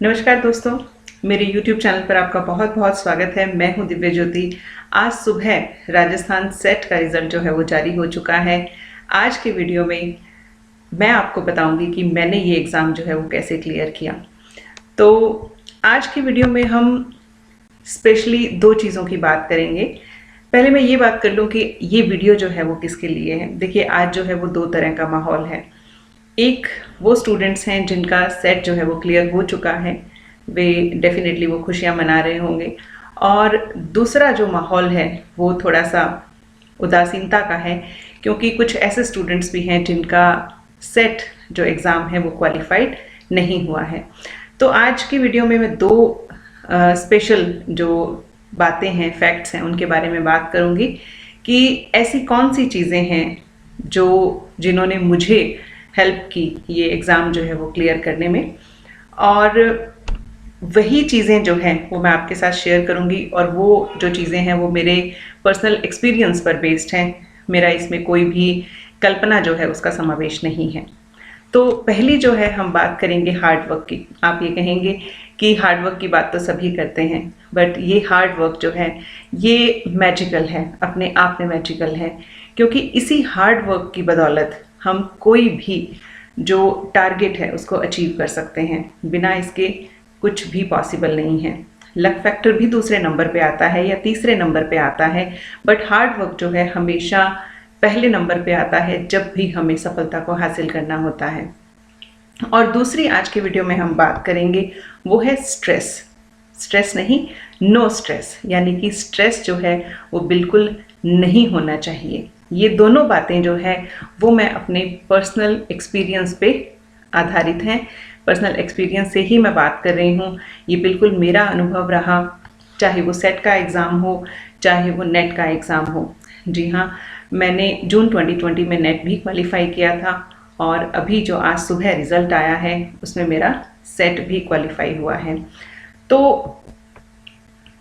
नमस्कार दोस्तों, मेरे YouTube चैनल पर आपका बहुत बहुत स्वागत है। मैं हूं दिव्य ज्योति। आज सुबह राजस्थान सेट का रिज़ल्ट जो है वो जारी हो चुका है। आज के वीडियो में मैं आपको बताऊंगी कि मैंने ये एग्ज़ाम जो है वो कैसे क्लियर किया। तो आज की वीडियो में हम स्पेशली दो चीज़ों की बात करेंगे। पहले मैं ये बात कर लूँ कि ये वीडियो जो है वो किसके लिए है। देखिए, आज जो है वो दो तरह का माहौल है। एक वो स्टूडेंट्स हैं जिनका सेट जो है वो क्लियर हो चुका है, वे डेफिनेटली वो खुशियाँ मना रहे होंगे। और दूसरा जो माहौल है वो थोड़ा सा उदासीनता का है, क्योंकि कुछ ऐसे स्टूडेंट्स भी हैं जिनका सेट जो एग्ज़ाम है वो क्वालिफाइड नहीं हुआ है। तो आज की वीडियो में मैं दो स्पेशल जो बातें हैं, फैक्ट्स हैं, उनके बारे में बात करूँगी कि ऐसी कौन सी चीज़ें हैं जो जिन्होंने मुझे हेल्प की ये एग्ज़ाम जो है वो क्लियर करने में, और वही चीज़ें जो हैं वो मैं आपके साथ शेयर करूँगी। और वो जो चीज़ें हैं वो मेरे पर्सनल एक्सपीरियंस पर बेस्ड हैं। मेरा इसमें कोई भी कल्पना जो है उसका समावेश नहीं है। तो पहली जो है हम बात करेंगे हार्ड वर्क की। आप ये कहेंगे कि हार्ड वर्क की बात तो सभी करते हैं, बट ये हार्ड वर्क जो है ये मैजिकल है, अपने आप में मैजिकल है। क्योंकि इसी हार्ड वर्क की बदौलत हम कोई भी जो टारगेट है उसको अचीव कर सकते हैं। बिना इसके कुछ भी पॉसिबल नहीं है। लक फैक्टर भी दूसरे नंबर पे आता है या तीसरे नंबर पे आता है, बट हार्ड वर्क जो है हमेशा पहले नंबर पे आता है जब भी हमें सफलता को हासिल करना होता है। और दूसरी आज के वीडियो में हम बात करेंगे वो है स्ट्रेस। स्ट्रेस नहीं, नो स्ट्रेस, यानी कि स्ट्रेस जो है वो बिल्कुल नहीं होना चाहिए। ये दोनों बातें जो है वो मैं अपने पर्सनल एक्सपीरियंस पे आधारित हैं। पर्सनल एक्सपीरियंस से ही मैं बात कर रही हूँ। ये बिल्कुल मेरा अनुभव रहा, चाहे वो सेट का एग्ज़ाम हो, चाहे वो नेट का एग्ज़ाम हो। जी हाँ, मैंने जून 2020 में नेट भी क्वालिफाई किया था, और अभी जो आज सुबह रिज़ल्ट आया है उसमें मेरा सेट भी क्वालिफाई हुआ है। तो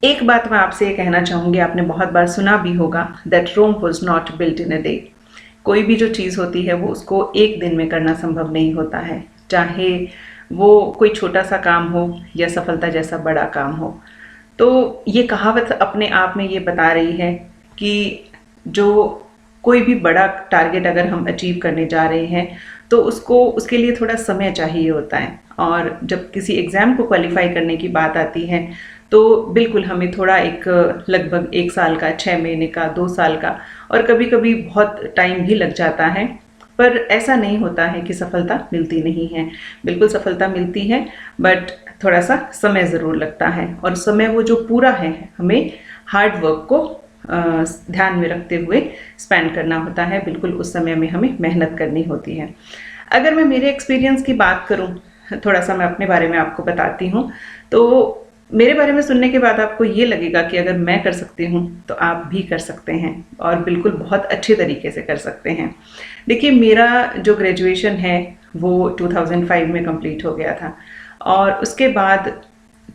एक बात मैं आपसे ये कहना चाहूँगी, आपने बहुत बार सुना भी होगा, that Rome was not built in a day. कोई भी जो चीज़ होती है वो उसको एक दिन में करना संभव नहीं होता है, चाहे वो कोई छोटा सा काम हो या सफलता जैसा बड़ा काम हो। तो ये कहावत अपने आप में ये बता रही है कि जो कोई भी बड़ा टारगेट अगर हम अचीव करने जा रहे हैं तो उसके लिए थोड़ा समय चाहिए होता है। और जब किसी एग्ज़ाम को क्वालिफाई करने की बात आती है तो बिल्कुल हमें थोड़ा एक लगभग 1 साल का, 6 महीने का, 2 साल का, और कभी कभी बहुत टाइम भी लग जाता है। पर ऐसा नहीं होता है कि सफलता मिलती नहीं है, बिल्कुल सफलता मिलती है, बट थोड़ा सा समय ज़रूर लगता है। और समय वो जो पूरा है हमें हार्ड वर्क को ध्यान में रखते हुए स्पेंड करना होता है। बिल्कुल उस समय में हमें मेहनत करनी होती है। अगर मैं मेरे एक्सपीरियंस की बात करूं, थोड़ा सा मैं अपने बारे में आपको बताती हूं। तो मेरे बारे में सुनने के बाद आपको ये लगेगा कि अगर मैं कर सकती हूँ तो आप भी कर सकते हैं, और बिल्कुल बहुत अच्छे तरीके से कर सकते हैं। देखिए, मेरा जो ग्रेजुएशन है वो 2005 में कंप्लीट हो गया था, और उसके बाद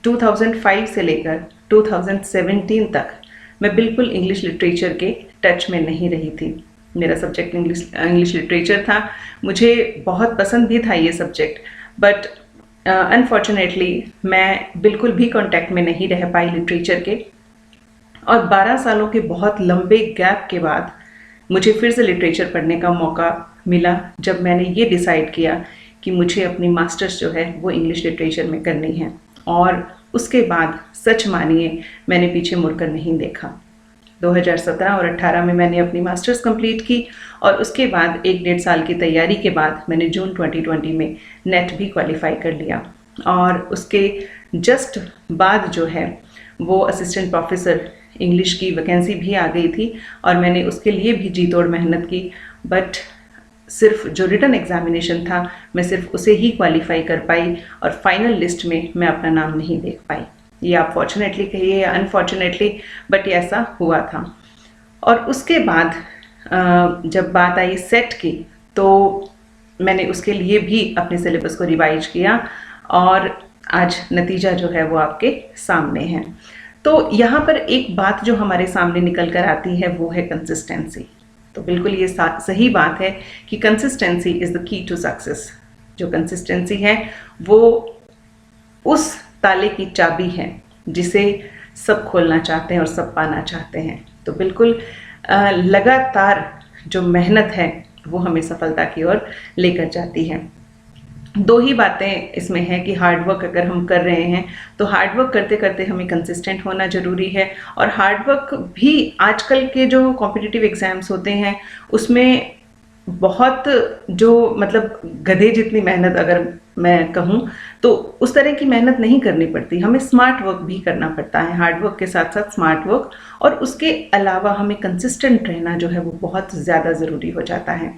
2005 से लेकर 2017 तक मैं बिल्कुल इंग्लिश लिटरेचर के टच में नहीं रही थी। मेरा सब्जेक्ट इंग्लिश लिटरेचर था। मुझे बहुत पसंद भी था ये सब्जेक्ट, बट अनफॉर्चुनेटली मैं बिल्कुल भी कांटेक्ट में नहीं रह पाई लिटरेचर के। और 12 सालों के बहुत लंबे गैप के बाद मुझे फिर से लिटरेचर पढ़ने का मौका मिला, जब मैंने ये डिसाइड किया कि मुझे अपनी मास्टर्स जो है वो इंग्लिश लिटरेचर में करनी है। और उसके बाद सच मानिए मैंने पीछे मुड़कर नहीं देखा। 2017 और 18 में मैंने अपनी मास्टर्स कंप्लीट की, और उसके बाद 1-1.5 साल की तैयारी के बाद मैंने जून 2020 में नेट भी क्वालिफाई कर लिया। और उसके जस्ट बाद जो है वो असिस्टेंट प्रोफेसर इंग्लिश की वैकेंसी भी आ गई थी, और मैंने उसके लिए भी जी तोड़ मेहनत की। बट सिर्फ जो रिटन एग्जामिनेशन था मैं सिर्फ उसे ही क्वालिफाई कर पाई, और फाइनल लिस्ट में मैं अपना नाम नहीं देख पाई। ये आप फॉर्चुनेटली कहिए या अनफॉर्चुनेटली, बट ये ऐसा हुआ था। और उसके बाद जब बात आई सेट की, तो मैंने उसके लिए भी अपने सिलेबस को रिवाइज किया, और आज नतीजा जो है वो आपके सामने है। तो यहाँ पर एक बात जो हमारे सामने निकल कर आती है वो है कंसिस्टेंसी। तो बिल्कुल ये सही बात है कि consistency is the key to success. जो कंसिस्टेंसी है वो उस ताले की चाबी है जिसे सब खोलना चाहते हैं और सब पाना चाहते हैं। तो बिल्कुल लगातार जो मेहनत है वो हमें सफलता की ओर लेकर जाती है। दो ही बातें इसमें है कि हार्ड वर्क अगर हम कर रहे हैं तो हार्ड वर्क करते करते हमें कंसिस्टेंट होना ज़रूरी है। और हार्ड वर्क भी आजकल के जो कॉम्पिटिटिव एग्ज़ाम्स होते हैं उसमें बहुत जो मतलब गधे जितनी मेहनत अगर मैं कहूँ तो उस तरह की मेहनत नहीं करनी पड़ती। हमें स्मार्ट वर्क भी करना पड़ता है, हार्ड वर्क के साथ साथ स्मार्ट वर्क, और उसके अलावा हमें कंसिस्टेंट रहना जो है वो बहुत ज़्यादा ज़रूरी हो जाता है।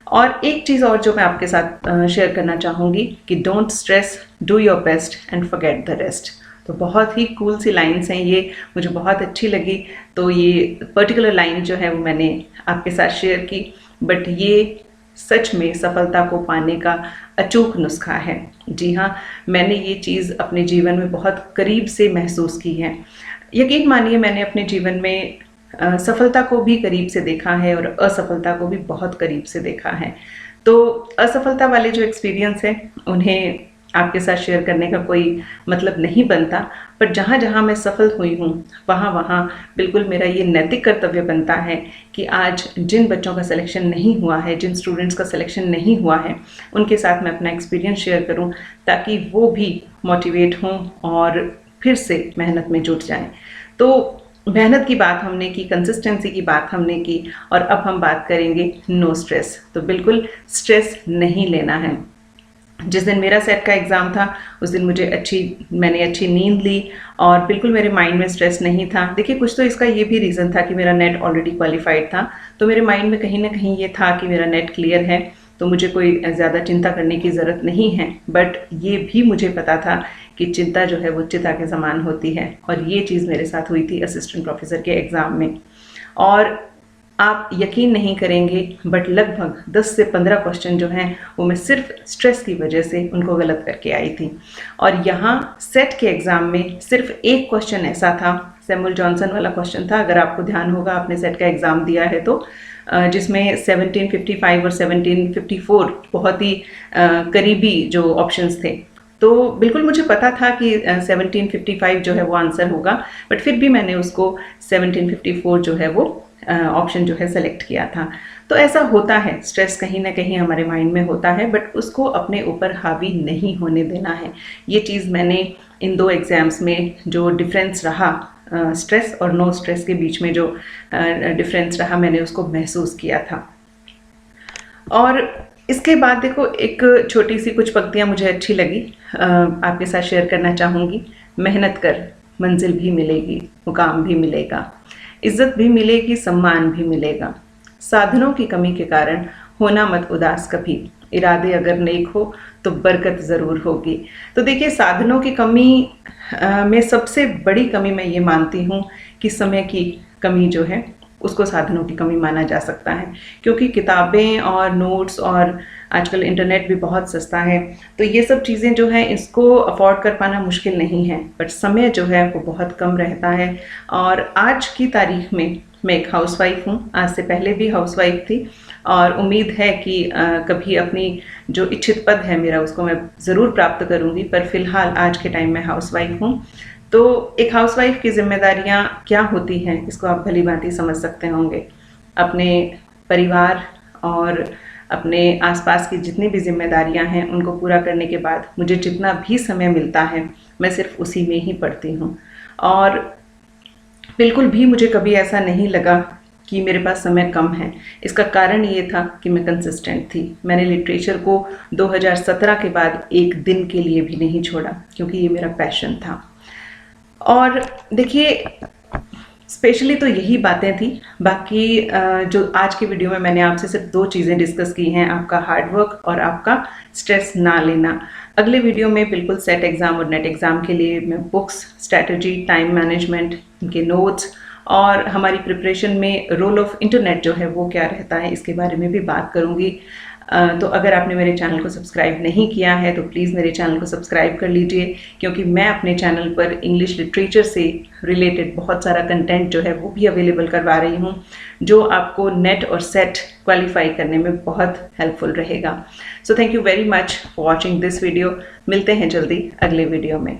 और एक चीज़ और जो मैं आपके साथ शेयर करना चाहूँगी कि don't stress, do your best and forget the rest. तो बहुत ही कूल सी लाइन्स हैं ये, मुझे बहुत अच्छी लगी। तो ये पर्टिकुलर लाइन जो है वो मैंने आपके साथ शेयर की, बट ये सच में सफलता को पाने का अचूक नुस्खा है। जी हाँ, मैंने ये चीज़ अपने जीवन में बहुत करीब से महसूस की है। यकीन मानिए मैंने अपने जीवन में सफलता को भी करीब से देखा है और असफलता को भी बहुत करीब से देखा है। तो असफलता वाले जो एक्सपीरियंस है उन्हें आपके साथ शेयर करने का कोई मतलब नहीं बनता, पर जहाँ जहाँ मैं सफल हुई हूँ वहाँ वहाँ बिल्कुल मेरा ये नैतिक कर्तव्य बनता है कि आज जिन बच्चों का सिलेक्शन नहीं हुआ है, जिन स्टूडेंट्स का सिलेक्शन नहीं हुआ है, उनके साथ मैं अपना एक्सपीरियंस शेयर करूँ ताकि वो भी मोटिवेट हों और फिर से मेहनत में जुट जाएं। तो मेहनत की बात हमने की, कंसिस्टेंसी की बात हमने की, और अब हम बात करेंगे नो स्ट्रेस। तो बिल्कुल स्ट्रेस नहीं लेना है। जिस दिन मेरा सेट का एग्ज़ाम था उस दिन मैंने अच्छी नींद ली और बिल्कुल मेरे माइंड में स्ट्रेस नहीं था। देखिए, कुछ तो इसका ये भी रीज़न था कि मेरा नेट ऑलरेडी क्वालिफाइड था, तो मेरे माइंड में कहीं ना कहीं ये था कि मेरा नेट क्लियर है, तो मुझे कोई ज़्यादा चिंता करने की ज़रूरत नहीं है। बट ये भी मुझे पता था कि चिंता जो है वो चिता के समान होती है, और ये चीज़ मेरे साथ हुई थी असिस्टेंट प्रोफेसर के एग्ज़ाम में। और आप यकीन नहीं करेंगे बट लगभग 10 से 15 क्वेश्चन जो हैं वो मैं सिर्फ स्ट्रेस की वजह से उनको गलत करके आई थी। और यहाँ सेट के एग्ज़ाम में सिर्फ एक क्वेश्चन ऐसा था, सैमुअल जॉनसन वाला क्वेश्चन था, अगर आपको ध्यान होगा आपने सेट का एग्ज़ाम दिया है तो, जिसमें 1755 और 1754 बहुत ही करीबी जो ऑप्शंस थे। तो बिल्कुल मुझे पता था कि 1755 जो है वो आंसर होगा, बट फिर भी मैंने उसको 1754 जो है वो ऑप्शन जो है सेलेक्ट किया था। तो ऐसा होता है, स्ट्रेस कहीं ना कहीं हमारे माइंड में होता है, बट उसको अपने ऊपर हावी नहीं होने देना है। ये चीज़ मैंने इन दो एग्ज़ाम्स में जो डिफरेंस रहा, स्ट्रेस और नो स्ट्रेस के बीच में जो डिफरेंस रहा, मैंने उसको महसूस किया था। और इसके बाद देखो, एक छोटी सी कुछ पंक्तियाँ मुझे अच्छी लगी, आपके साथ शेयर करना चाहूँगी। मेहनत कर, मंजिल भी मिलेगी, मुकाम भी मिलेगा, इज्जत भी मिलेगी, सम्मान भी मिलेगा। साधनों की कमी के कारण होना मत उदास कभी, इरादे अगर नेक हो तो बरकत ज़रूर होगी। तो देखिए, साधनों की कमी में सबसे बड़ी कमी मैं ये मानती हूँ कि समय की कमी जो है उसको साधनों की कमी माना जा सकता है, क्योंकि किताबें और नोट्स और आजकल इंटरनेट भी बहुत सस्ता है, तो ये सब चीज़ें जो हैं इसको अफोर्ड कर पाना मुश्किल नहीं है, बट समय जो है वो बहुत कम रहता है। और आज की तारीख में मैं एक हाउसवाइफ हूँ, आज से पहले भी हाउसवाइफ थी, और उम्मीद है कि कभी अपनी जो इच्छित पद है मेरा उसको मैं ज़रूर प्राप्त करूँगी, पर फिलहाल आज के टाइम में हाउसवाइफ हूँ। तो एक हाउसवाइफ की जिम्मेदारियां क्या होती हैं इसको आप भली भांति समझ सकते होंगे। अपने परिवार और अपने आसपास की जितनी भी जिम्मेदारियां हैं उनको पूरा करने के बाद मुझे जितना भी समय मिलता है मैं सिर्फ उसी में ही पढ़ती हूँ। और बिल्कुल भी मुझे कभी ऐसा नहीं लगा कि मेरे पास समय कम है। इसका कारण ये था कि मैं कंसिस्टेंट थी। मैंने लिटरेचर को 2017 के बाद एक दिन के लिए भी नहीं छोड़ा, क्योंकि ये मेरा पैशन था। और देखिए, स्पेशली तो यही बातें थी। बाकी जो आज की वीडियो में मैंने आपसे सिर्फ दो चीज़ें डिस्कस की हैं, आपका हार्डवर्क और आपका स्ट्रेस ना लेना। अगले वीडियो में बिल्कुल सेट एग्ज़ाम और नेट एग्ज़ाम के लिए मैं बुक्स, स्ट्रैटेजी, टाइम मैनेजमेंट, इनके नोट्स और हमारी प्रिपरेशन में रोल ऑफ इंटरनेट जो है वो क्या रहता है इसके बारे में भी बात करूँगी। तो अगर आपने मेरे चैनल को सब्सक्राइब नहीं किया है तो प्लीज़ मेरे चैनल को सब्सक्राइब कर लीजिए, क्योंकि मैं अपने चैनल पर इंग्लिश लिटरेचर से रिलेटेड बहुत सारा कंटेंट जो है वो भी अवेलेबल करवा रही हूँ, जो आपको नेट और सेट क्वालिफाई करने में बहुत हेल्पफुल रहेगा। So thank you very much for watching this video. मिलते हैं जल्दी अगले वीडियो में।